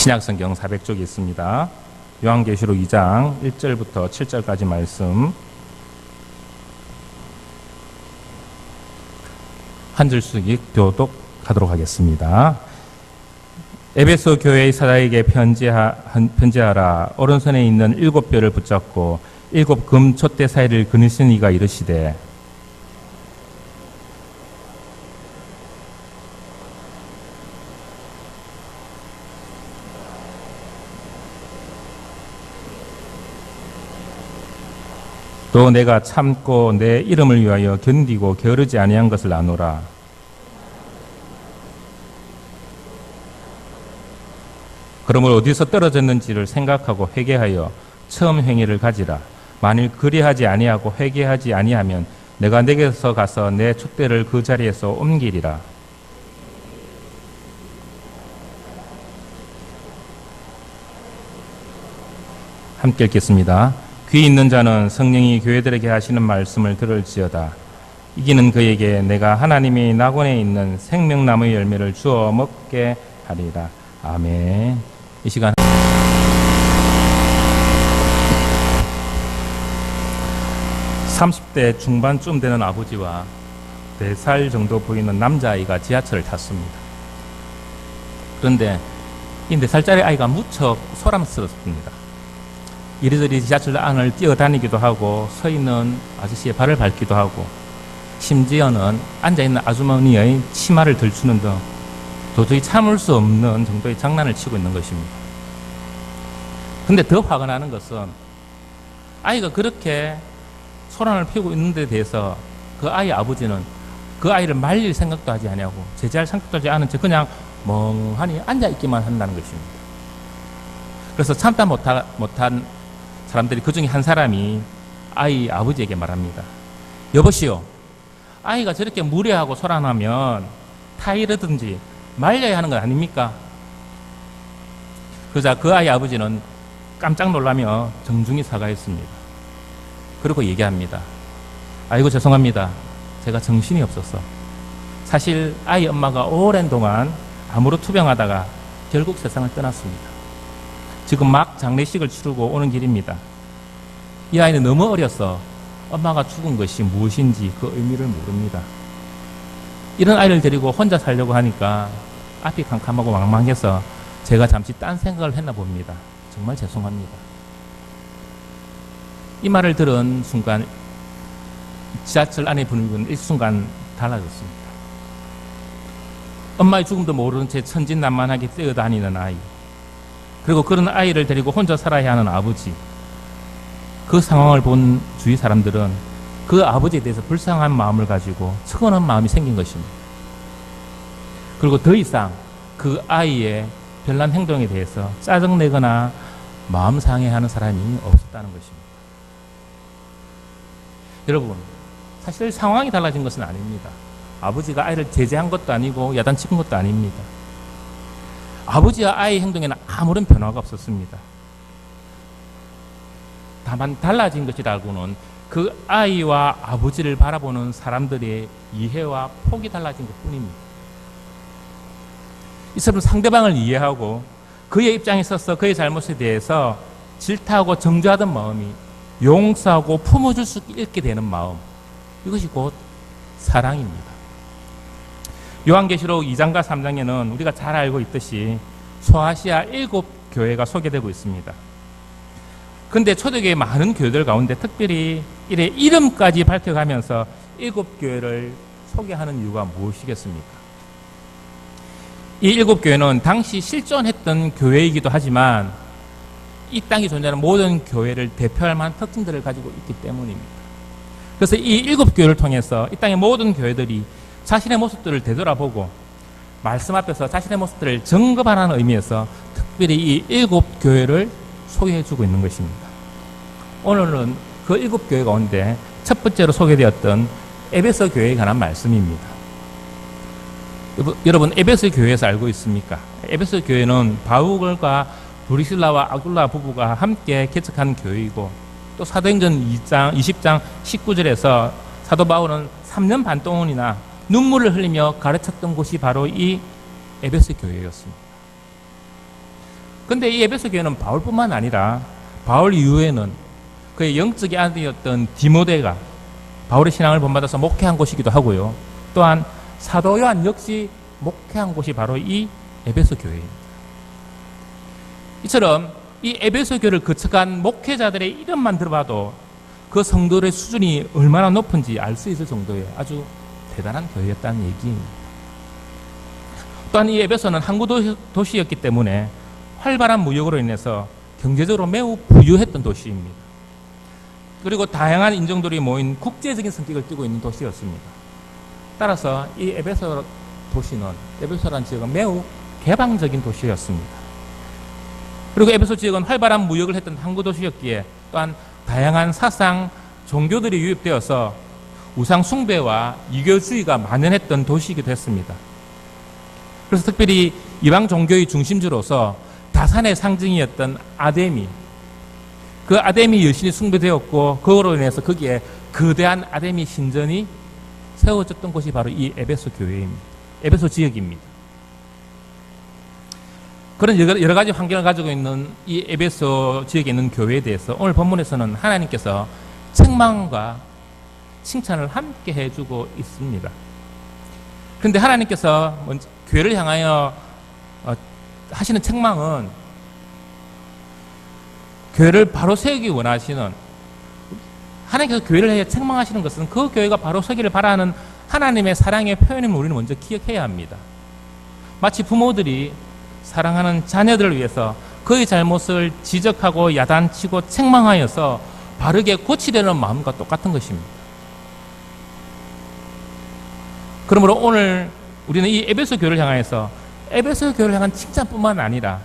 신약성경 400쪽이 있습니다. 요한계시록 2장 1절부터 7절까지 말씀 한 줄씩 교독하도록 하겠습니다. 에베소 교회의 사도에게 편지하라. 오른손에 있는 7뼈를 붙잡고 7 금 촛대 사이를 그리신 이가 이르시되 또 내가 참고 내 이름을 위하여 견디고 게으르지 아니한 것을 아노라. 그러므로 어디서 떨어졌는지를 생각하고 회개하여 처음 행위를 가지라. 만일 그리하지 아니하고 회개하지 아니하면 내가 내게서 가서 내 촛대를 그 자리에서 옮기리라. 함께 읽겠습니다. 귀 있는 자는 성령이 교회들에게 하시는 말씀을 들을지어다. 이기는 그에게 내가 하나님이 낙원에 있는 생명나무의 열매를 주어 먹게 하리라. 아멘. 이 시간 30대 중반쯤 되는 아버지와 4살 정도 보이는 남자아이가 지하철을 탔습니다. 그런데 이 4살짜리 아이가 무척 소란스럽습니다. 이리저리 지하철 안을 뛰어다니기도 하고 서 있는 아저씨의 발을 밟기도 하고 심지어는 앉아있는 아주머니의 치마를 들추는 등 도저히 참을 수 없는 정도의 장난을 치고 있는 것입니다. 근데 더 화가 나는 것은 아이가 그렇게 소란을 피우고 있는 데 대해서 그 아이의 아버지는 그 아이를 말릴 생각도 하지 아니하고 제재할 생각도 하지 않은 채 그냥 멍하니 앉아있기만 한다는 것입니다. 그래서 참다 못한 사람들이 그 중에 한 사람이 아이 아버지에게 말합니다. 여보시오, 아이가 저렇게 무례하고 소란하면 타이르든지 말려야 하는 건 아닙니까? 그러자 그 아이 아버지는 깜짝 놀라며 정중히 사과했습니다. 그리고 얘기합니다. 아이고 죄송합니다. 제가 정신이 없어서. 사실 아이 엄마가 오랜 동안 암으로 투병하다가 결국 세상을 떠났습니다. 지금 막 장례식을 치르고 오는 길입니다. 이 아이는 너무 어려서 엄마가 죽은 것이 무엇인지 그 의미를 모릅니다. 이런 아이를 데리고 혼자 살려고 하니까 앞이 캄캄하고 망망해서 제가 잠시 딴 생각을 했나 봅니다. 정말 죄송합니다. 이 말을 들은 순간 지하철 안의 분위기는 일순간 달라졌습니다. 엄마의 죽음도 모르는 채 천진난만하게 뛰어다니는 아이, 그리고 그런 아이를 데리고 혼자 살아야 하는 아버지, 그 상황을 본 주위 사람들은 그 아버지에 대해서 불쌍한 마음을 가지고 서운한 마음이 생긴 것입니다. 그리고 더 이상 그 아이의 별난 행동에 대해서 짜증내거나 마음 상해하는 사람이 없었다는 것입니다. 여러분, 사실 상황이 달라진 것은 아닙니다. 아버지가 아이를 제재한 것도 아니고 야단치는 것도 아닙니다. 아버지와 아이의 행동에는 아무런 변화가 없었습니다. 다만 달라진 것이라고는 그 아이와 아버지를 바라보는 사람들의 이해와 폭이 달라진 것뿐입니다. 이 사람은 상대방을 이해하고 그의 입장에 서서 그의 잘못에 대해서 질타하고 정죄하던 마음이 용서하고 품어줄 수 있게 되는 마음, 이것이 곧 사랑입니다. 요한계시록 2장과 3장에는 우리가 잘 알고 있듯이 소아시아 7교회가 소개되고 있습니다. 그런데 초대교회 많은 교회들 가운데 특별히 이래 이름까지 밝혀가면서 7교회를 소개하는 이유가 무엇이겠습니까? 이 7교회는 당시 실존했던 교회이기도 하지만 이 땅에 존재하는 모든 교회를 대표할 만한 특징들을 가지고 있기 때문입니다. 그래서 이 7교회를 통해서 이 땅의 모든 교회들이 자신의 모습들을 되돌아보고 말씀 앞에서 자신의 모습들을 점검하는 의미에서 특별히 이 7교회를 소개해주고 있는 것입니다. 오늘은 그 7교회 가운데 첫 번째로 소개되었던 에베소 교회에 관한 말씀입니다. 여러분, 에베소 교회에서 알고 있습니까? 에베소 교회는 바울과 브리실라와 아굴라 부부가 함께 개척한 교회이고, 또 사도행전 20장 19절에서 사도 바울은 3년 반 동안이나 눈물을 흘리며 가르쳤던 곳이 바로 이 에베소 교회였습니다. 근데 이 에베소 교회는 바울뿐만 아니라 바울 이후에는 그의 영적인 아들이었던 디모데가 바울의 신앙을 본받아서 목회한 곳이기도 하고요. 또한 사도 요한 역시 목회한 곳이 바로 이 에베소 교회입니다. 이처럼 이 에베소 교회를 거쳐간 목회자들의 이름만 들어봐도 그 성도의 수준이 얼마나 높은지 알 수 있을 정도의 아주 대단한 교회였다는 얘기입니다. 또한 이 에베소는 항구 도시였기 때문에 활발한 무역으로 인해서 경제적으로 매우 부유했던 도시입니다. 그리고 다양한 인종들이 모인 국제적인 성격을 띠고 있는 도시였습니다. 따라서 이 에베소 도시는, 에베소라는 지역은 매우 개방적인 도시였습니다. 그리고 에베소 지역은 활발한 무역을 했던 항구 도시였기에 또한 다양한 사상, 종교들이 유입되어서 우상 숭배와 이교주의가 만연했던 도시이기도 했습니다. 그래서 특별히 이방 종교의 중심지로서 다산의 상징이었던 아데미, 그 아데미 여신이 숭배되었고 그로 인해서 거기에 거대한 아데미 신전이 세워졌던 곳이 바로 이 에베소 교회입니다. 에베소 지역입니다. 그런 여러 가지 환경을 가지고 있는 이 에베소 지역에 있는 교회에 대해서 오늘 본문에서는 하나님께서 책망과 칭찬을 함께 해주고 있습니다. 그런데 하나님께서 교회를 향하여 하시는 책망은 교회를 바로 세우기 원하시는, 하나님께서 교회를 향해 책망하시는 것은 그 교회가 바로 서기를 바라는 하나님의 사랑의 표현임을 우리는 먼저 기억해야 합니다. 마치 부모들이 사랑하는 자녀들을 위해서 그의 잘못을 지적하고 야단치고 책망하여서 바르게 고치려는 마음과 똑같은 것입니다. 그러므로 오늘 우리는 이 에베소 교회를 향해서 에베소 교회를 향한 칭찬뿐만 아니라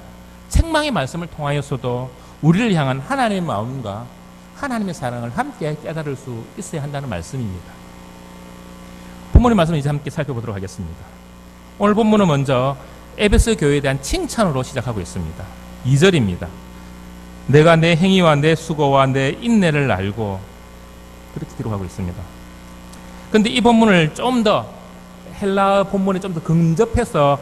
책망의 말씀을 통하여서도 우리를 향한 하나님의 마음과 하나님의 사랑을 함께 깨달을 수 있어야 한다는 말씀입니다. 본문의 말씀을 이제 함께 살펴보도록 하겠습니다. 오늘 본문은 먼저 에베소 교회에 대한 칭찬으로 시작하고 있습니다. 2절입니다. 내가 내 행위와 내 수고와 내 인내를 알고, 그렇게 기록하고 있습니다. 그런데 이 본문을 좀 더 헬라어 본문에 좀 더 근접해서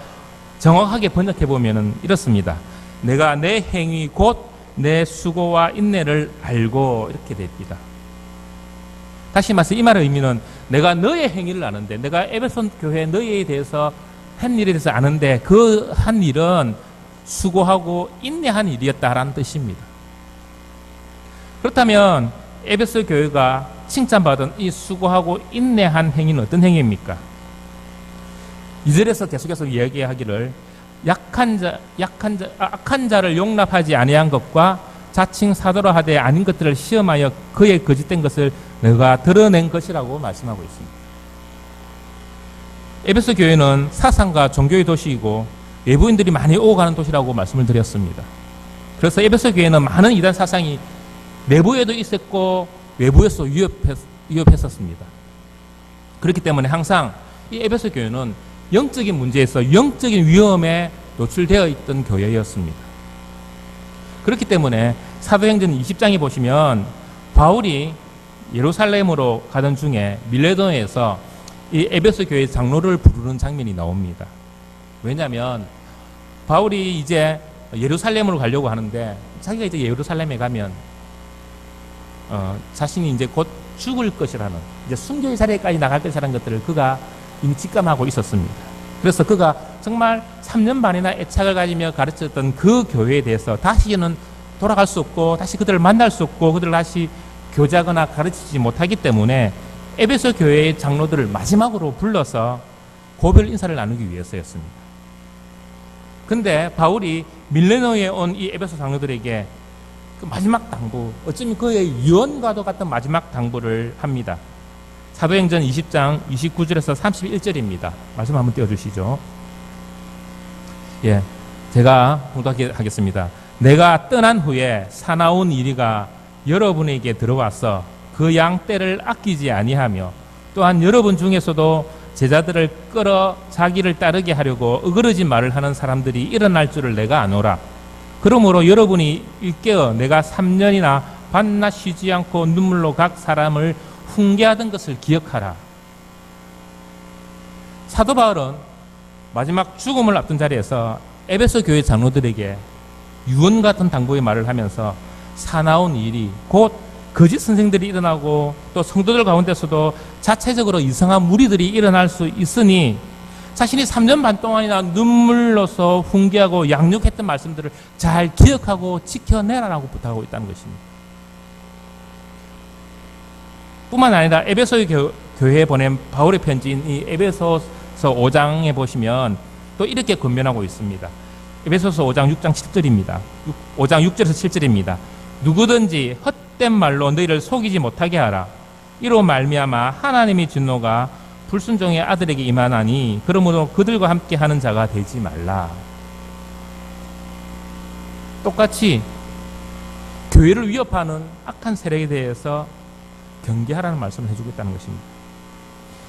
정확하게 번역해 보면은 이렇습니다. 내가 내 행위 곧 내 수고와 인내를 알고, 이렇게 됩니다. 다시 말해서 이 말의 의미는 내가 너의 행위를 아는데, 내가 에베소 교회 너희에 대해서 한 일에 대해서 아는데 그 한 일은 수고하고 인내한 일이었다라는 뜻입니다. 그렇다면 에베소 교회가 칭찬받은 이 수고하고 인내한 행위는 어떤 행위입니까? 2절에서 계속해서 이야기하기를 악한 자를 용납하지 아니한 것과 자칭 사도라 하되 아닌 것들을 시험하여 그의 거짓된 것을 너가 드러낸 것이라고 말씀하고 있습니다. 에베소 교회는 사상과 종교의 도시이고 외부인들이 많이 오고 가는 도시라고 말씀을 드렸습니다. 그래서 에베소 교회는 많은 이단 사상이 내부에도 있었고 외부에서 위협했었습니다. 그렇기 때문에 항상 이 에베소 교회는 영적인 문제에서 영적인 위험에 노출되어 있던 교회였습니다. 그렇기 때문에 사도행전 20장에 보시면 바울이 예루살렘으로 가던 중에 밀레도에서 이 에베소 교회 장로를 부르는 장면이 나옵니다. 왜냐하면 바울이 이제 예루살렘으로 가려고 하는데 자기가 이제 예루살렘에 가면 자신이 이제 곧 죽을 것이라는, 이제 순교의 자리까지 나갈 것이라는 것들을 그가 이미 직감하고 있었습니다. 그래서 그가 정말 3년 반이나 애착을 가지며 가르쳤던 그 교회에 대해서 다시는 돌아갈 수 없고 다시 그들을 만날 수 없고 그들을 다시 교제하거나 가르치지 못하기 때문에 에베소 교회의 장로들을 마지막으로 불러서 고별 인사를 나누기 위해서였습니다. 근데 바울이 밀레노에 온 이 에베소 장로들에게 그 마지막 당부, 어쩌면 그의 유언과도 같은 마지막 당부를 합니다. 사도행전 20장 29절에서 31절입니다. 말씀 한번 띄워주시죠. 예, 제가 봉독하겠습니다. 내가 떠난 후에 사나운 이리가 여러분에게 들어와서 그 양 떼를 아끼지 아니하며 또한 여러분 중에서도 제자들을 끌어 자기를 따르게 하려고 어그러진 말을 하는 사람들이 일어날 줄을 내가 아노라. 그러므로 여러분이 일깨어 내가 3년이나 밤낮 쉬지 않고 눈물로 각 사람을 훈계하던 것을 기억하라. 사도 바울은 마지막 죽음을 앞둔 자리에서 에베소 교회 장로들에게 유언 같은 당부의 말을 하면서 사나운 일이 곧 거짓 선생들이 일어나고 또 성도들 가운데서도 자체적으로 이상한 무리들이 일어날 수 있으니 자신이 3년 반 동안이나 눈물로서 훈계하고 양육했던 말씀들을 잘 기억하고 지켜내라라고 부탁하고 있다는 것입니다. 뿐만 아니라 에베소의 교회에 보낸 바울의 편지인 이 에베소서 5장에 보시면 또 이렇게 권면하고 있습니다. 에베소서 5장 6장 7절입니다. 5장 6절에서 7절입니다. 누구든지 헛된 말로 너희를 속이지 못하게 하라. 이로 말미암아 하나님의 진노가 불순종의 아들에게 임하나니 그러므로 그들과 함께 하는 자가 되지 말라. 똑같이 교회를 위협하는 악한 세력에 대해서 경계하라는 말씀을 해주고 있다는 것입니다.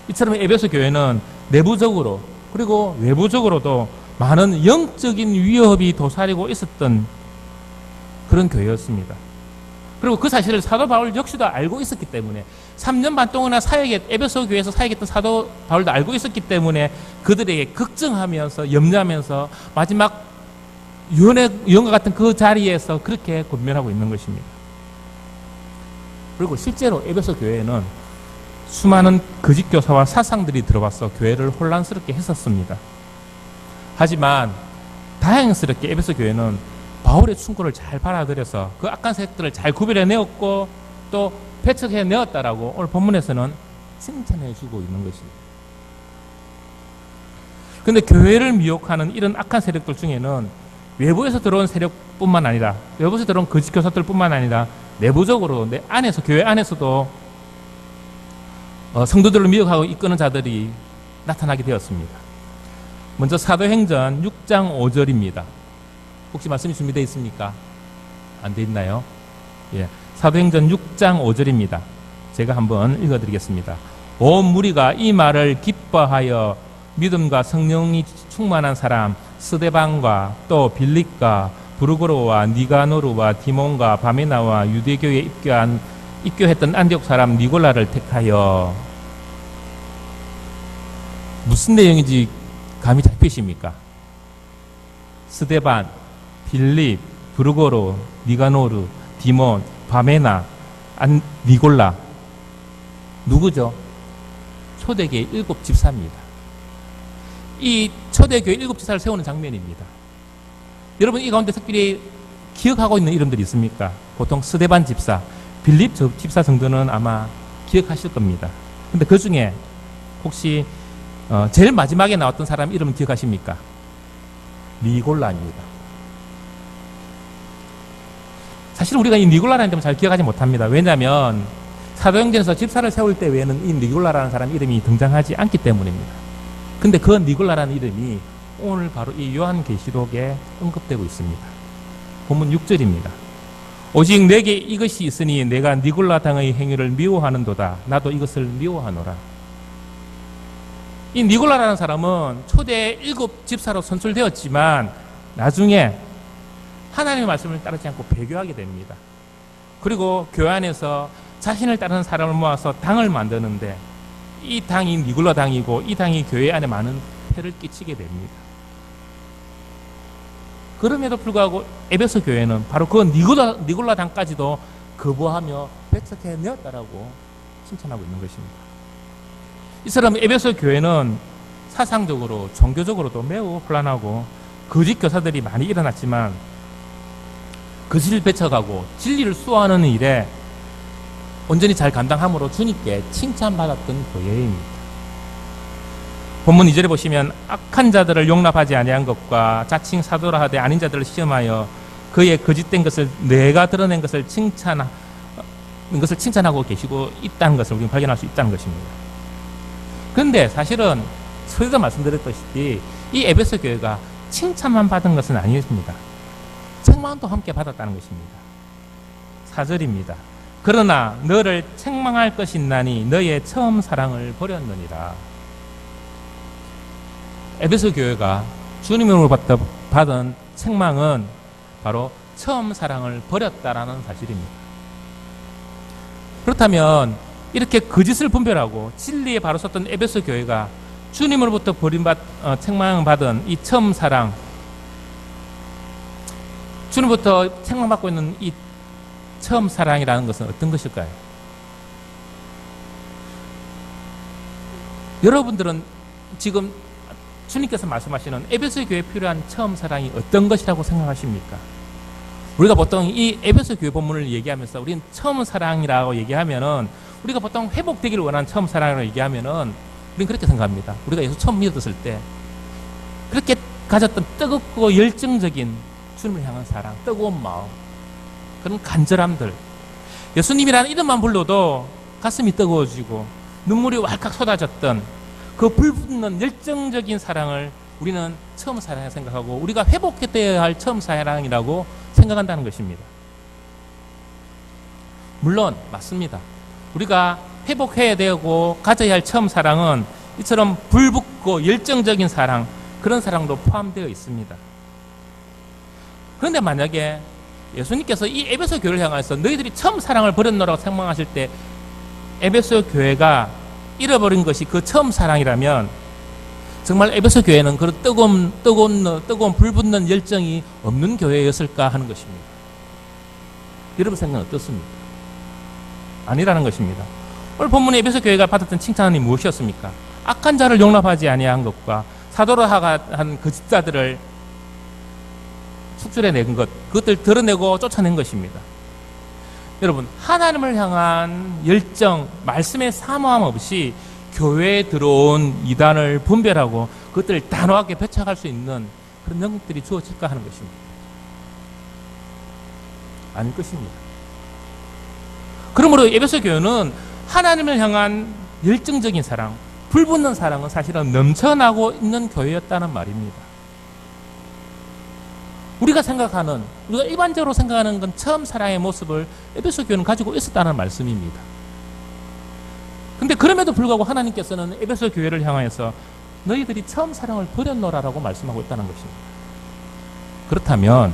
이처럼 에베소 교회는 내부적으로 그리고 외부적으로도 많은 영적인 위협이 도사리고 있었던 그런 교회였습니다. 그리고 그 사실을 사도 바울 역시도 알고 있었기 때문에 3년 반 동안이나 에베소 교회에서 사역했던 사도 바울도 알고 있었기 때문에 그들에게 걱정하면서 염려하면서 마지막 유언과 같은 그 자리에서 그렇게 권면하고 있는 것입니다. 그리고 실제로 에베소 교회에는 수많은 거짓 교사와 사상들이 들어와서 교회를 혼란스럽게 했었습니다. 하지만 다행스럽게 에베소 교회는 바울의 충고를 잘 받아들여서 그 악한 세력들을 잘 구별해내었고 또 배척해내었다라고 오늘 본문에서는 칭찬해주고 있는 것입니다. 그런데 교회를 미혹하는 이런 악한 세력들 중에는 외부에서 들어온 세력뿐만 아니라 외부에서 들어온 거짓 교사들뿐만 아니라 내부적으로 내 안에서 교회 안에서도 성도들을 미혹하고 이끄는 자들이 나타나게 되었습니다. 먼저 사도행전 6장 5절입니다. 혹시 말씀이 준비되어 있습니까? 안 돼 있나요? 예, 사도행전 6장 5절입니다. 제가 한번 읽어드리겠습니다. 온 무리가 이 말을 기뻐하여 믿음과 성령이 충만한 사람 스데반과 또 빌립과 브루고로와 니가노르와 디몬과 바메나와 유대교에 입교했던 안디옥 사람 니골라를 택하여. 무슨 내용인지 감이 잡히십니까? 스데반, 빌립, 브루고로, 니가노르, 디몬, 바메나, 니골라. 누구죠? 초대교회 7집사입니다. 이 초대교회 7집사를 세우는 장면입니다. 여러분 이 가운데 특별히 기억하고 있는 이름들이 있습니까? 보통 스데반 집사, 빌립 집사 정도는 아마 기억하실 겁니다. 근데 그 중에 혹시 제일 마지막에 나왔던 사람 이름 기억하십니까? 니골라입니다. 사실 우리가 이 니골라라는 이름을 잘 기억하지 못합니다. 왜냐하면 사도행전에서 집사를 세울 때 외에는 이 니골라라는 사람 이름이 등장하지 않기 때문입니다. 근데 그 니골라라는 이름이 오늘 바로 이 요한계시록에 언급되고 있습니다. 본문 6절입니다. 오직 내게 이것이 있으니 내가 니골라 당의 행위를 미워하는도다. 나도 이것을 미워하노라. 이 니골라라는 사람은 초대 7집사로 선출되었지만 나중에 하나님의 말씀을 따르지 않고 배교하게 됩니다. 그리고 교회 안에서 자신을 따르는 사람을 모아서 당을 만드는데 이 당이 니골라 당이고 이 당이 교회 안에 많은 폐를 끼치게 됩니다. 그럼에도 불구하고 에베소 교회는 바로 그 니골라 당까지도 거부하며 배척해내었다라고 칭찬하고 있는 것입니다. 이처럼 에베소 교회는 사상적으로 종교적으로도 매우 혼란하고 거짓 교사들이 많이 일어났지만 거짓을 배척하고 진리를 수호하는 일에 온전히 잘 감당함으로 주님께 칭찬받았던 교회입니다. 본문 2절에 보시면 악한 자들을 용납하지 아니한 것과 자칭 사도라 하되 아닌 자들을 시험하여 그의 거짓된 것을 내가 드러낸 것을 칭찬하고 계시고 있다는 것을 우리는 발견할 수 있다는 것입니다. 그런데 사실은 서두에 말씀드렸다시피 이 에베소 교회가 칭찬만 받은 것은 아니었습니다. 책망도 함께 받았다는 것입니다. 4절입니다. 그러나 너를 책망할 것이 있나니 너의 처음 사랑을 버렸느니라. 에베소 교회가 주님으로부터 받은 책망은 바로 처음 사랑을 버렸다라는 사실입니다. 그렇다면 이렇게 거짓을 분별하고 진리에 바로 섰던 에베소 교회가 주님으로부터 책망받은 이 처음 사랑, 주님부터 책망받고 있는 이 처음 사랑이라는 것은 어떤 것일까요? 여러분들은 지금 주님께서 말씀하시는 에베소 교회에 필요한 처음 사랑이 어떤 것이라고 생각하십니까? 우리가 보통 이 에베소 교회 본문을 얘기하면서 우리는 처음 사랑이라고 얘기하면은 우리가 보통 회복되기를 원하는 처음 사랑이라고 얘기하면은 우리는 그렇게 생각합니다. 우리가 예수 처음 믿었을 때 그렇게 가졌던 뜨겁고 열정적인 주님을 향한 사랑, 뜨거운 마음, 그런 간절함들, 예수님이라는 이름만 불러도 가슴이 뜨거워지고 눈물이 왈칵 쏟아졌던 그 불붙는 열정적인 사랑을 우리는 처음 사랑이라고 생각하고 우리가 회복해야 할 처음 사랑이라고 생각한다는 것입니다. 물론 맞습니다. 우리가 회복해야 되고 가져야 할 처음 사랑은 이처럼 불붙고 열정적인 사랑, 그런 사랑도 포함되어 있습니다. 그런데 만약에 예수님께서 이 에베소 교회를 향해서 너희들이 처음 사랑을 버렸노라고 책망하실 때 에베소 교회가 잃어버린 것이 그 처음 사랑이라면 정말 에베소 교회는 그런 뜨거운 불붙는 열정이 없는 교회였을까 하는 것입니다. 여러분 생각은 어떻습니까? 아니라는 것입니다. 오늘 본문의 에베소 교회가 받았던 칭찬이 무엇이었습니까? 악한 자를 용납하지 아니한 것과 사도라가 한 거짓자들을 축출해낸 것, 그것들 드러내고 쫓아낸 것입니다. 여러분, 하나님을 향한 열정, 말씀의 사모함 없이 교회에 들어온 이단을 분별하고 그것들을 단호하게 배척할 수 있는 그런 능력들이 주어질까 하는 것입니다. 아닐 것입니다. 그러므로 에베소 교회는 하나님을 향한 열정적인 사랑, 불붙는 사랑은 사실은 넘쳐나고 있는 교회였다는 말입니다. 우리가 일반적으로 생각하는 건 처음 사랑의 모습을 에베소 교회는 가지고 있었다는 말씀입니다. 근데 그럼에도 불구하고 하나님께서는 에베소 교회를 향하여서 너희들이 처음 사랑을 버렸노라라고 말씀하고 있다는 것입니다. 그렇다면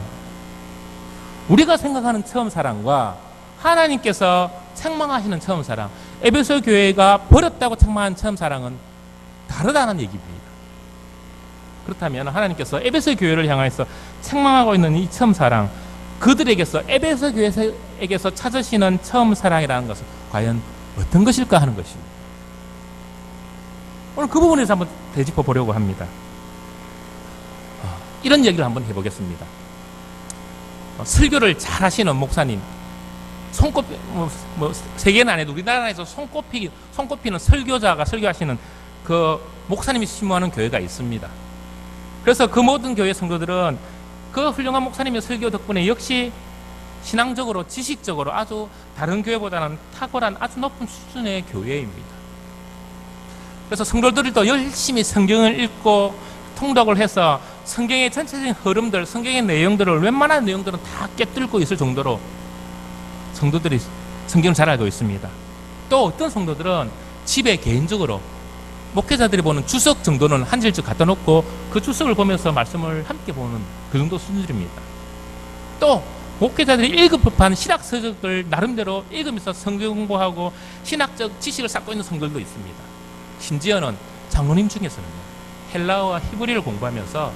우리가 생각하는 처음 사랑과 하나님께서 책망하시는 처음 사랑, 에베소 교회가 버렸다고 책망한 처음 사랑은 다르다는 얘기입니다. 그렇다면 하나님께서 에베소 교회를 향해서 책망하고 있는 이 처음 사랑, 그들에게서 에베소 교회에게서 찾으시는 처음 사랑이라는 것은 과연 어떤 것일까 하는 것입니다. 오늘 그 부분에서 한번 되짚어 보려고 합니다. 이런 얘기를 한번 해보겠습니다. 설교를 잘 하시는 목사님, 세계는 안 해도 우리나라에서 손꼽히는 설교자가 설교하시는 그 목사님이 심무하는 교회가 있습니다. 그래서 그 모든 교회 성도들은 그 훌륭한 목사님의 설교 덕분에 역시 신앙적으로, 지식적으로 아주 다른 교회보다는 탁월한 아주 높은 수준의 교회입니다. 그래서 성도들도 열심히 성경을 읽고 통독을 해서 성경의 전체적인 흐름들, 성경의 내용들을 웬만한 내용들은 다 깨뚫고 있을 정도로 성도들이 성경을 잘 알고 있습니다. 또 어떤 성도들은 집에 개인적으로 목회자들이 보는 주석 정도는 한 질씩 갖다 놓고 그 주석을 보면서 말씀을 함께 보는 그 정도 수준입니다. 또 목회자들이 읽을 법한 신학 서적을 나름대로 읽으면서 성경 공부하고 신학적 지식을 쌓고 있는 성도들도 있습니다. 심지어는 장로님 중에서는요, 헬라어와 히브리를 공부하면서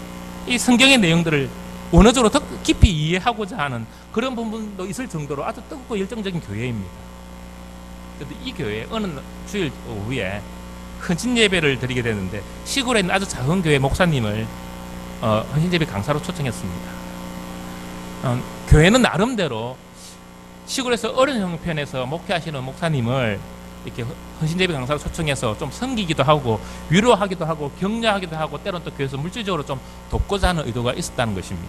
이 성경의 내용들을 원어적으로 더 깊이 이해하고자 하는 그런 부분도 있을 정도로 아주 뜨겁고 열정적인 교회입니다. 그런데 이 교회에 어느 주일 오후에 헌신 예배를 드리게 되는데 시골에 있는 아주 작은 교회 목사님을 헌신 예배 강사로 초청했습니다. 교회는 나름대로 시골에서 어른 형편에서 목회하시는 목사님을 이렇게 헌신 예배 강사로 초청해서 좀 섬기기도 하고 위로하기도 하고 격려하기도 하고 때로는 또 교회에서 물질적으로 좀 돕고자 하는 의도가 있었다는 것입니다.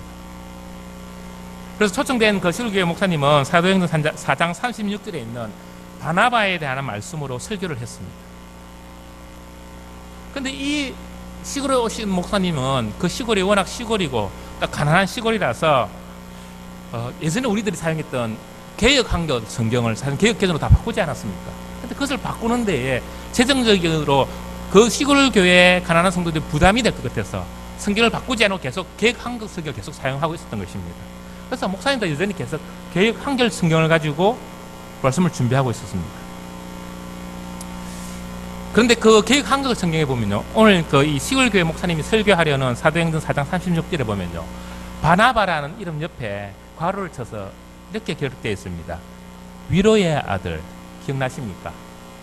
그래서 초청된 그 시골교회 목사님은 사도행전 4장 36절에 있는 바나바에 대한 말씀으로 설교를 했습니다. 근데 이 시골에 오신 목사님은 그 시골이 워낙 시골이고 또 가난한 시골이라서 예전에 우리들이 사용했던 개역 한글 성경을 사실 개역 개정으로 다 바꾸지 않았습니까? 근데 그것을 바꾸는 데에 재정적으로 그 시골 교회의 가난한 성도들이 부담이 될 것 같아서 성경을 바꾸지 않고 계속 개역 한글 성경을 계속 사용하고 있었던 것입니다. 그래서 목사님도 여전히 계속 개역 한글 성경을 가지고 말씀을 준비하고 있었습니다. 그런데 그 개역 한글 성경에 보면요, 오늘 그 이 시골 교회 목사님이 설교하려는 사도행전 4장 36절에 보면요, 바나바라는 이름 옆에 괄호를 쳐서 이렇게 기록되어 있습니다. 위로의 아들 기억나십니까?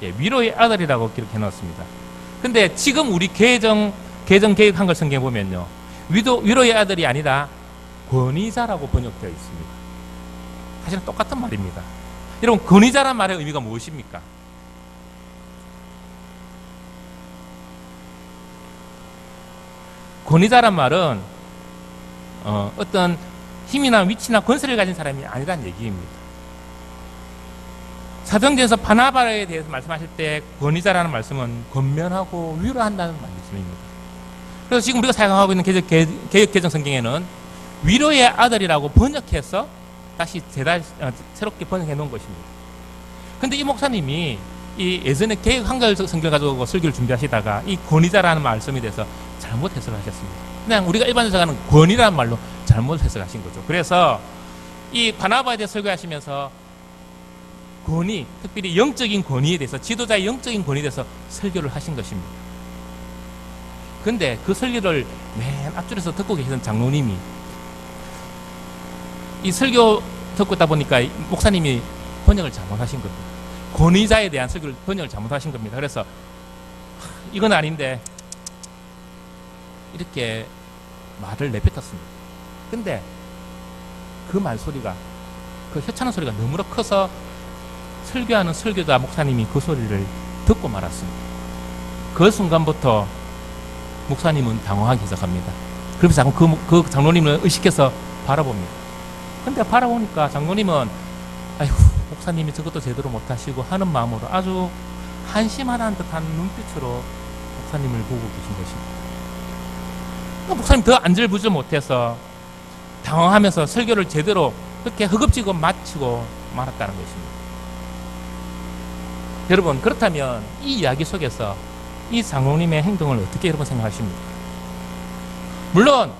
예, 위로의 아들이라고 기록해 놓습니다. 근데 지금 우리 개정 개혁 한글 성경에 보면요, 위로의 아들이 아니라 권위자라고 번역되어 있습니다. 사실은 똑같은 말입니다. 여러분, 권위자란 말의 의미가 무엇입니까? 권위자란 말은 어떤 힘이나 위치나 권세를 가진 사람이 아니란 얘기입니다. 사도행전에서 바나바에 대해서 말씀하실 때 권위자라는 말씀은 권면하고 위로한다는 말씀입니다. 그래서 지금 우리가 사용하고 있는 개혁 개정 성경에는 위로의 아들이라고 번역해서 다시 새롭게 번역해 놓은 것입니다. 근데 이 목사님이 이 예전에 개혁 한글 성경을 가지고 설교를 준비하시다가 이 권위자라는 말씀에 대해서 잘못 해석을 하셨습니다. 그냥 우리가 일반적으로 하는 권위라는 말로 잘못 해석하신 거죠. 그래서 이 바나바에 대해서 설교하시면서 권위, 특별히 영적인 권위에 대해서, 지도자의 영적인 권위에 대해서 설교를 하신 것입니다. 근데 그 설교를 맨 앞줄에서 듣고 계시던 장로님이 이 설교 듣고 있다 보니까 목사님이 번역을 잘못하신 겁니다. 권위자에 대한 설교를 번역을 잘못하신 겁니다. 그래서 이건 아닌데 이렇게 말을 내뱉었습니다. 근데 그 말소리가, 그 혀차는 소리가 너무나 커서 설교하는 설교자 목사님이 그 소리를 듣고 말았습니다. 그 순간부터 목사님은 당황하기 시작합니다. 그러면서 그 장로님을 의식해서 바라봅니다. 근데 바라보니까 장로님은 아이고, 목사님이 저것도 제대로 못하시고 하는 마음으로 아주 한심하다는 듯한 눈빛으로 목사님을 보고 계신 것입니다. 목사님 더 안절부절 못해서 당황하면서 설교를 제대로 그렇게 허겁지겁 마치고 말았다는 것입니다. 여러분, 그렇다면 이 이야기 속에서 이 장로님의 행동을 어떻게 여러분 생각하십니까? 물론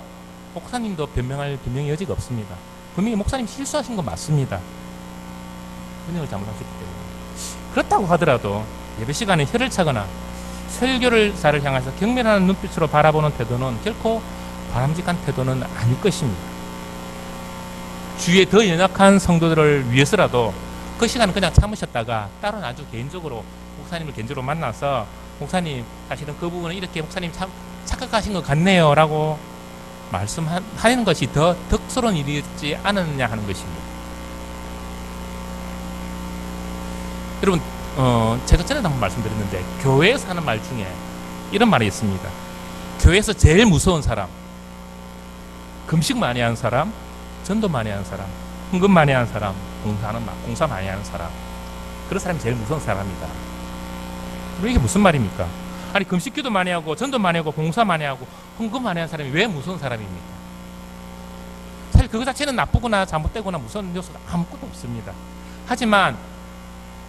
목사님도 변명할 변명의 여지가 없습니다. 분명히 목사님 실수하신 건 맞습니다. 번역을 잘못하셨기 때문에. 그렇다고 하더라도 예배 시간에 혀를 차거나 설교자를 향해서 경멸하는 눈빛으로 바라보는 태도는 결코 바람직한 태도는 아닐 것입니다. 주위에 더 연약한 성도들을 위해서라도 그 시간은 그냥 참으셨다가 따로 아주 개인적으로 목사님을 개인적으로 만나서 목사님, 사실은 그 부분은 이렇게 목사님 참 착각하신 것 같네요 라고 말씀하는 것이 더 덕스러운 일이지 않았느냐 하는 것입니다. 여러분, 제가 전에도 한번 말씀드렸는데 교회에서 하는 말 중에 이런 말이 있습니다. 교회에서 제일 무서운 사람, 금식 많이 하는 사람, 전도 많이 하는 사람, 헌금 많이 하는 사람, 공사 많이 하는 사람, 그런 사람이 제일 무서운 사람이다. 이게 무슨 말입니까? 아니, 금식기도 많이 하고 전도 많이 하고 공사 많이 하고 헌금 많이 하는 사람이 왜 무서운 사람입니까? 사실 그거 자체는 나쁘거나 잘못되거나 무서운 요소가 아무것도 없습니다. 하지만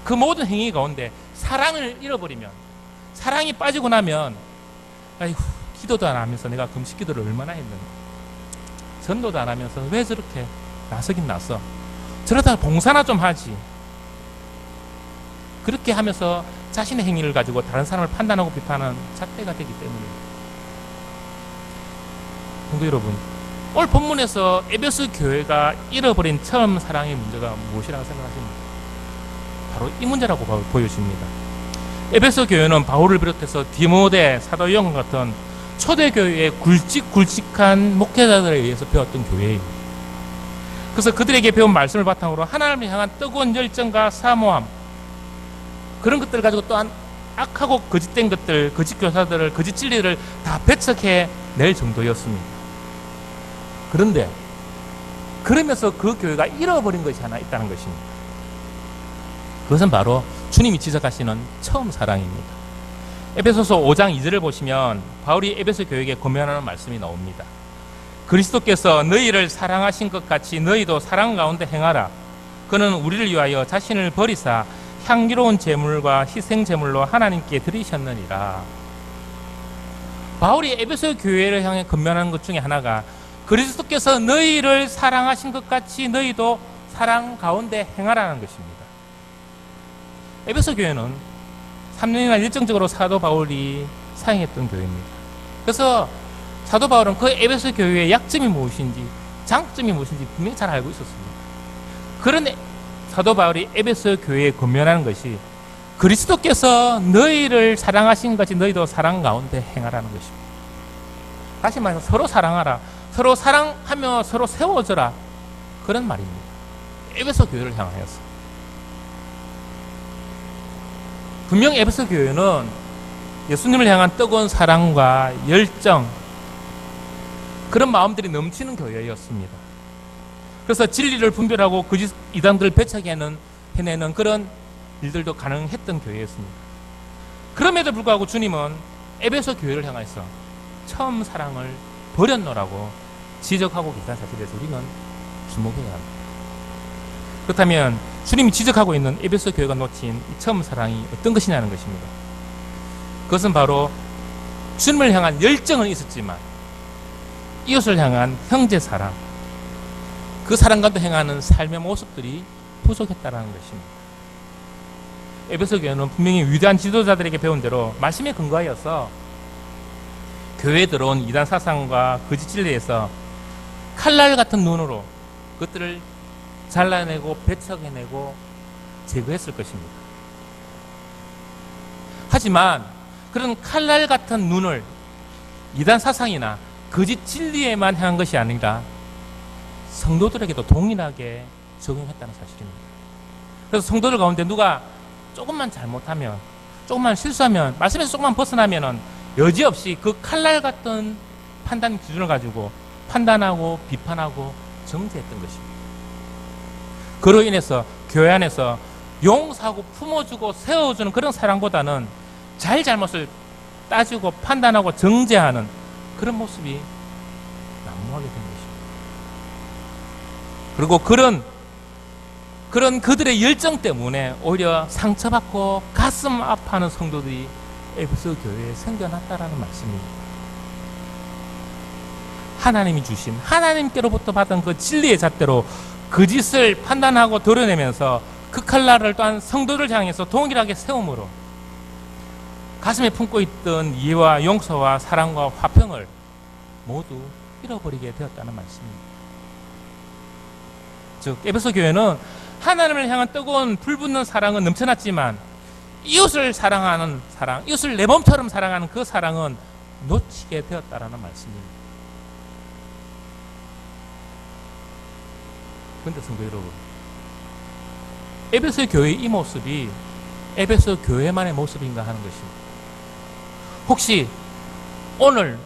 그 모든 행위 가운데 사랑을 잃어버리면, 사랑이 빠지고 나면, 아이고, 기도도 안 하면서 내가 금식 기도를 얼마나 했는데, 전도도 안 하면서 왜 저렇게 나서긴 나서, 저러다가 봉사나 좀 하지, 그렇게 하면서 자신의 행위를 가지고 다른 사람을 판단하고 비판하는 잣대가 되기 때문입니다. 성도 여러분, 오늘 본문에서 에베소 교회가 잃어버린 처음 사랑의 문제가 무엇이라고 생각하십니까? 바로 이 문제라고 보여집니다. 에베소 교회는 바울을 비롯해서 디모데, 사도 요한 같은 초대교회의 굵직굵직한 목회자들에 의해서 배웠던 교회입니다. 그래서 그들에게 배운 말씀을 바탕으로 하나님을 향한 뜨거운 열정과 사모함, 그런 것들을 가지고 또한 악하고 거짓된 것들, 거짓 교사들을, 거짓 진리를 다 배척해낼 정도였습니다. 그런데 그러면서 그 교회가 잃어버린 것이 하나 있다는 것입니다. 그것은 바로 주님이 지적하시는 처음 사랑입니다. 에베소서 5장 2절을 보시면 바울이 에베소 교회에게 권면하는 말씀이 나옵니다. 그리스도께서 너희를 사랑하신 것 같이 너희도 사랑 가운데 행하라. 그는 우리를 위하여 자신을 버리사 향기로운 제물과 희생 제물로 하나님께 드리셨느니라. 바울이 에베소 교회를 향해 권면하는 것 중에 하나가 그리스도께서 너희를 사랑하신 것 같이 너희도 사랑 가운데 행하라는 것입니다. 에베소 교회는 3년이나 일정적으로 사도 바울이 사용했던 교회입니다. 그래서 사도 바울은 그 에베소 교회의 약점이 무엇인지 장점이 무엇인지 분명히 잘 알고 있었습니다. 그런데 사도 바울이 에베소 교회에 권면하는 것이 그리스도께서 너희를 사랑하신 것이 너희도 사랑 가운데 행하라는 것입니다. 다시 말해서 서로 사랑하라. 서로 사랑하며 서로 세워져라. 그런 말입니다. 에베소 교회를 향하여서. 분명 에베소 교회는 예수님을 향한 뜨거운 사랑과 열정, 그런 마음들이 넘치는 교회였습니다. 그래서 진리를 분별하고 거짓 이단들을 배척해내는 그런 일들도 가능했던 교회였습니다. 그럼에도 불구하고 주님은 에베소 교회를 향해서 처음 사랑을 버렸노라고 지적하고 계시다는 사실에 대해서 우리는 주목해야 합니다. 그렇다면 주님이 지적하고 있는 에베소 교회가 놓친 이 처음 사랑이 어떤 것이냐는 것입니다. 그것은 바로 주님을 향한 열정은 있었지만 이웃을 향한 형제 사랑, 그 사랑과도 행하는 삶의 모습들이 부족했다는 것입니다. 에베소 교회는 분명히 위대한 지도자들에게 배운 대로 말씀에 근거하여서 교회에 들어온 이단 사상과 거짓 진리에서 칼날 같은 눈으로 그것들을 잘라내고 배척해내고 제거했을 것입니다. 하지만 그런 칼날 같은 눈을 이단 사상이나 거짓 진리에만 향한 것이 아니라 성도들에게도 동일하게 적용했다는 사실입니다. 그래서 성도들 가운데 누가 조금만 잘못하면, 조금만 실수하면, 말씀에서 조금만 벗어나면은 여지없이 그 칼날 같은 판단 기준을 가지고 판단하고 비판하고 정죄했던 것입니다. 그로 인해서 교회 안에서 용서하고 품어주고 세워주는 그런 사랑보다는 잘못을 따지고 판단하고 정죄하는 그런 모습이 난무하게 된 것입니다. 그리고 그런 그들의 열정 때문에 오히려 상처받고 가슴 아파하는 성도들이 에베소 교회에 생겨났다라는 말씀입니다. 하나님이 주신, 하나님께로부터 받은 그 진리의 잣대로 거짓을 판단하고 드러내면서 그 칼날을 또한 성도를 향해서 동일하게 세움으로 가슴에 품고 있던 이해와 용서와 사랑과 화평을 모두 잃어버리게 되었다는 말씀입니다. 즉 에베소 교회는 하나님을 향한 뜨거운 불붙는 사랑은 넘쳐났지만 이웃을 사랑하는 사랑, 이웃을 내 몸처럼 사랑하는 그 사랑은 놓치게 되었다라는 말씀입니다. 그런데 성도 여러분, 에베소 교회의 이 모습이 에베소 교회만의 모습인가 하는 것입니다. 혹시 오늘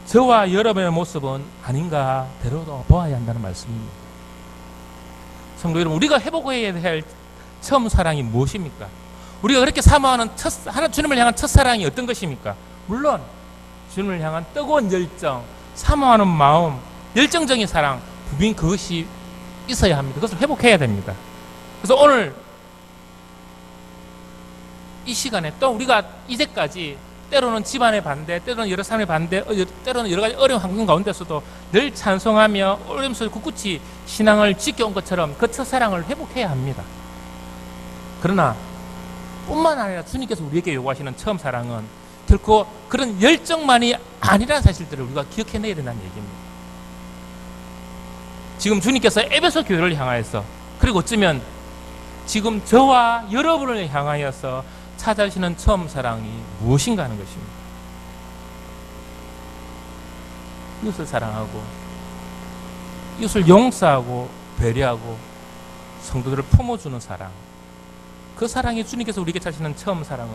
저와 여러분의 모습은 아닌가 되돌아보아야 한다는 말씀입니다. 성도 여러분, 우리가 회복해야 할 처음 사랑이 무엇입니까? 우리가 그렇게 사모하는 주님을 향한 첫사랑이 어떤 것입니까? 물론 주님을 향한 뜨거운 열정, 사모하는 마음, 열정적인 사랑, 분명히 그것이 있어야 합니다. 그것을 회복해야 됩니다. 그래서 오늘 이 시간에 또 우리가 이제까지 때로는 집안의 반대, 때로는 여러 사람의 반대, 때로는 여러 가지 어려운 환경 가운데서도 늘 찬송하며 어려움 속에 굳굳이 신앙을 지켜온 것처럼 그 첫사랑을 회복해야 합니다. 그러나 뿐만 아니라 주님께서 우리에게 요구하시는 처음 사랑은 결코 그런 열정만이 아니라는 사실들을 우리가 기억해내야 된다는 얘기입니다. 지금 주님께서 에베소 교회를 향하여서, 그리고 어쩌면 지금 저와 여러분을 향하여서 찾아주시는 처음 사랑이 무엇인가 하는 것입니다. 이웃을 사랑하고 이웃을 용서하고 배려하고 성도들을 품어주는 사랑, 그 사랑이 주님께서 우리에게 찾으시는 처음 사랑은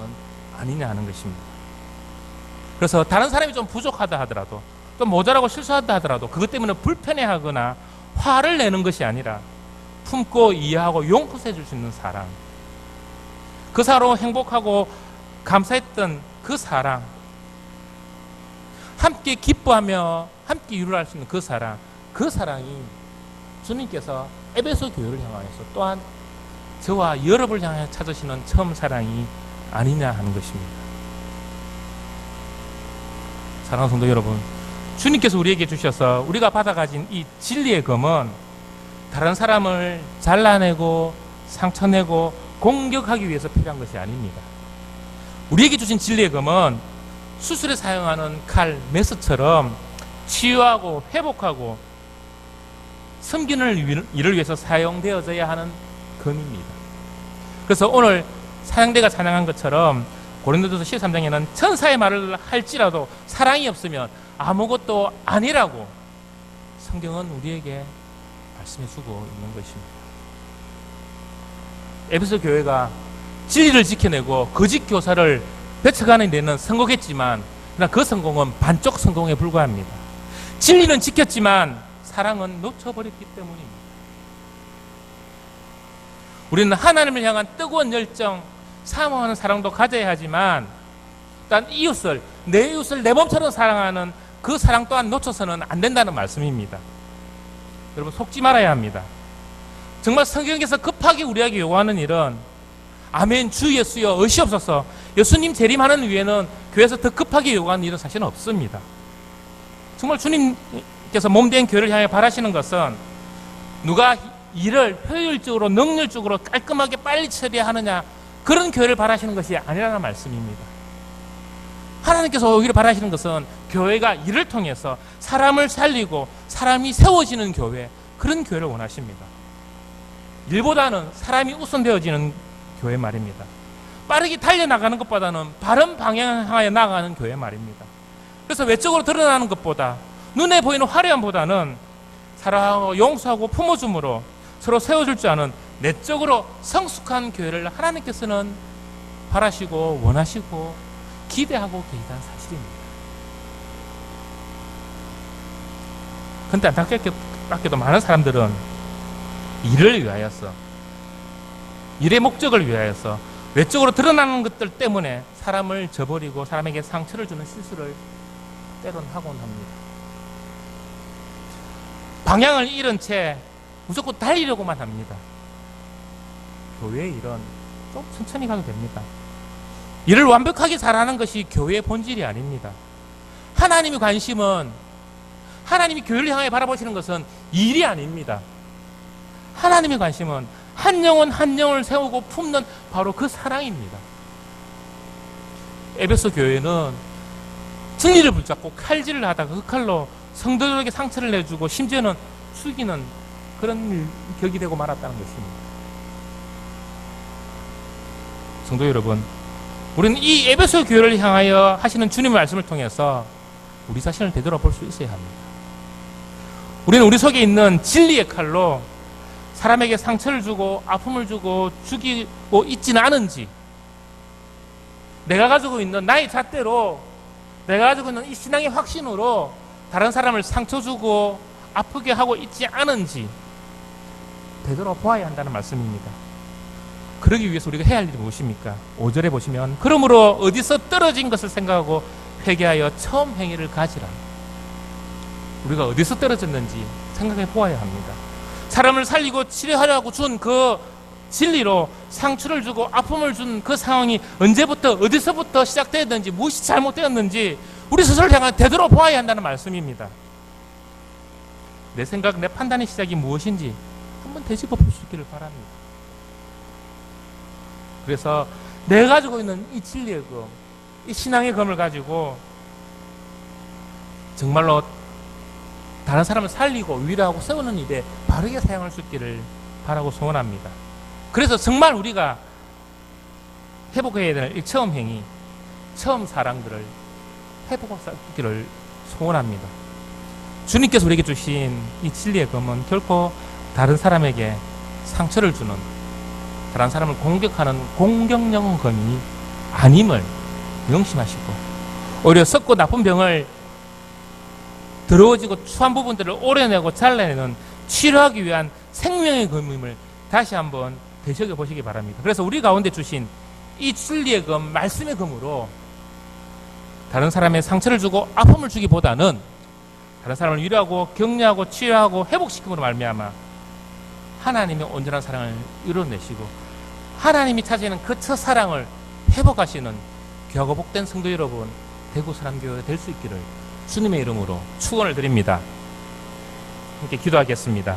아니냐 하는 것입니다. 그래서 다른 사람이 좀 부족하다 하더라도, 또 모자라고 실수하다 하더라도 그것 때문에 불편해하거나 화를 내는 것이 아니라 품고 이해하고 용서해 줄 수 있는 사랑, 그 사로 행복하고 감사했던 그 사랑, 함께 기뻐하며 함께 이루할 수 있는 그 사랑, 그 사랑이 주님께서 에베소 교회를 향하여서 또한 저와 여러분을 향해 찾으시는 처음 사랑이 아니냐 하는 것입니다. 사랑하는 성도 여러분, 주님께서 우리에게 주셔서 우리가 받아가진 이 진리의 검은 다른 사람을 잘라내고 상처내고 공격하기 위해서 필요한 것이 아닙니다. 우리에게 주신 진리의 검은 수술에 사용하는 칼, 메스처럼 치유하고 회복하고 섬기는 일을 위해서 사용되어져야 하는 금입니다. 그래서 오늘 찬양대가 찬양한 것처럼 고린도전서 13장에는 천사의 말을 할지라도 사랑이 없으면 아무것도 아니라고 성경은 우리에게 말씀해주고 있는 것입니다. 에베소 교회가 진리를 지켜내고 거짓 교사를 배척하는 데는 성공했지만 그러나 그 성공은 반쪽 성공에 불과합니다. 진리는 지켰지만 사랑은 놓쳐버렸기 때문입니다. 우리는 하나님을 향한 뜨거운 열정, 사모하는 사랑도 가져야 하지만 일단 이웃을, 내 이웃을 내 몸처럼 사랑하는 그 사랑 또한 놓쳐서는 안 된다는 말씀입니다. 여러분 속지 말아야 합니다. 정말 성경에서 급하게 우리에게 요구하는 일은 아멘 주 예수여 의시옵소서 예수님 재림하는 위에는 교회에서 더 급하게 요구하는 일은 사실은 없습니다. 정말 주님께서 몸된 교회를 향해 바라시는 것은 누가 일을 효율적으로 능률적으로 깔끔하게 빨리 처리하느냐 그런 교회를 바라시는 것이 아니라는 말씀입니다. 하나님께서 오히려 바라시는 것은 교회가 일을 통해서 사람을 살리고 사람이 세워지는 교회, 그런 교회를 원하십니다. 일보다는 사람이 우선되어지는 교회 말입니다. 빠르게 달려나가는 것보다는 바른 방향을 향하여 나아가는 교회 말입니다. 그래서 외적으로 드러나는 것보다 눈에 보이는 화려함보다는 사랑하고 용서하고 품어줌으로 서로 세워줄 줄 아는 내적으로 성숙한 교회를 하나님께서는 바라시고 원하시고 기대하고 계시다는 사실입니다. 그런데 안타깝게도 많은 사람들은 일을 위하여서, 일의 목적을 위하여서 외적으로 드러나는 것들 때문에 사람을 저버리고 사람에게 상처를 주는 실수를 때론 하곤 합니다. 방향을 잃은 채 무조건 달리려고만 합니다. 교회의 일은 좀 천천히 가도 됩니다. 일을 완벽하게 잘하는 것이 교회의 본질이 아닙니다. 하나님의 관심은, 하나님이 교회를 향해 바라보시는 것은 일이 아닙니다. 하나님의 관심은 한 영혼 한 영혼을 세우고 품는 바로 그 사랑입니다. 에베소 교회는 진리를 붙잡고 칼질을 하다가 그 칼로 성도들에게 상처를 내주고 심지어는 죽이는 그런 격이 되고 말았다는 것입니다. 성도 여러분, 우리는 이 에베소 교회를 향하여 하시는 주님의 말씀을 통해서 우리 자신을 되돌아볼 수 있어야 합니다. 우리는 우리 속에 있는 진리의 칼로 사람에게 상처를 주고 아픔을 주고 죽이고 있지는 않은지, 내가 가지고 있는 나의 잣대로, 내가 가지고 있는 이 신앙의 확신으로 다른 사람을 상처 주고 아프게 하고 있지 않은지 되돌아보아야 한다는 말씀입니다. 그러기 위해서 우리가 해야 할 일이 무엇입니까? 5절에 보시면 그러므로 어디서 떨어진 것을 생각하고 회개하여 처음 행위를 가지라. 우리가 어디서 떨어졌는지 생각해 보아야 합니다. 사람을 살리고 치료하려고 준 그 진리로 상처를 주고 아픔을 준 그 상황이 언제부터 어디서부터 시작되었는지, 무엇이 잘못되었는지 우리 스스로를 향해 되돌아보아야 한다는 말씀입니다. 내 생각, 내 판단의 시작이 무엇인지 한번 되짚어 볼 수 있기를 바랍니다. 그래서 내가 가지고 있는 이 진리의 검, 이 신앙의 검을 가지고 정말로 다른 사람을 살리고 위로하고 세우는 일에 바르게 사용할 수 있기를 바라고 소원합니다. 그래서 정말 우리가 회복해야 될 이 처음 행위, 처음 사랑들을 회복할 수 있기를 소원합니다. 주님께서 우리에게 주신 이 진리의 검은 결코 다른 사람에게 상처를 주는, 다른 사람을 공격하는 공격용 검이 아님을 명심하시고, 오히려 썩고 나쁜 병을, 더러워지고 추한 부분들을 오려내고 잘라내는, 치료하기 위한 생명의 검임을 다시 한번 되새겨 보시기 바랍니다. 그래서 우리 가운데 주신 이 진리의 검, 말씀의 검으로 다른 사람의 상처를 주고 아픔을 주기보다는 다른 사람을 위로하고 격려하고 치유하고 회복시킴으로 말미암아 하나님의 온전한 사랑을 이뤄내시고 하나님이 찾으시는 그 첫사랑을 회복하시는 귀하고 복된 성도 여러분, 대구 사랑교회가 될 수 있기를 주님의 이름으로 축원을 드립니다. 함께 기도하겠습니다.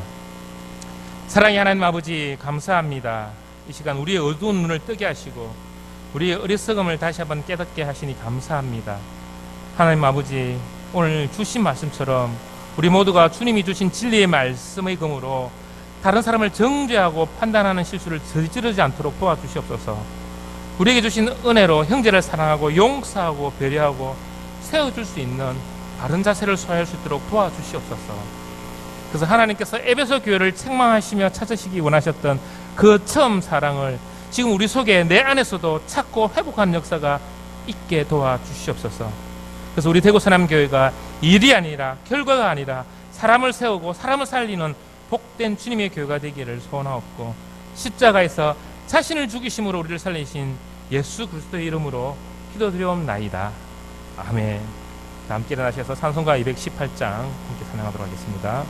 사랑의 하나님 아버지, 감사합니다. 이 시간 우리의 어두운 눈을 뜨게 하시고 우리의 어리석음을 다시 한번 깨닫게 하시니 감사합니다. 하나님 아버지, 오늘 주신 말씀처럼 우리 모두가 주님이 주신 진리의 말씀의 검으로 다른 사람을 정죄하고 판단하는 실수를 저지르지 않도록 도와주시옵소서. 우리에게 주신 은혜로 형제를 사랑하고 용서하고 배려하고 세워줄 수 있는 바른 자세를 소화할 수 있도록 도와주시옵소서. 그래서 하나님께서 에베소 교회를 책망하시며 찾으시기 원하셨던 그 처음 사랑을 지금 우리 속에 내 안에서도 찾고 회복하는 역사가 있게 도와주시옵소서. 그래서 우리 대구 서남교회가 일이 아니라 결과가 아니라 사람을 세우고 사람을 살리는 복된 주님의 교회가 되기를 소원하옵고, 십자가에서 자신을 죽이심으로 우리를 살리신 예수 그리스도의 이름으로 기도드리옵나이다. 아멘. 다 함께 일어나셔서 찬송가 218장 함께 찬양하도록 하겠습니다.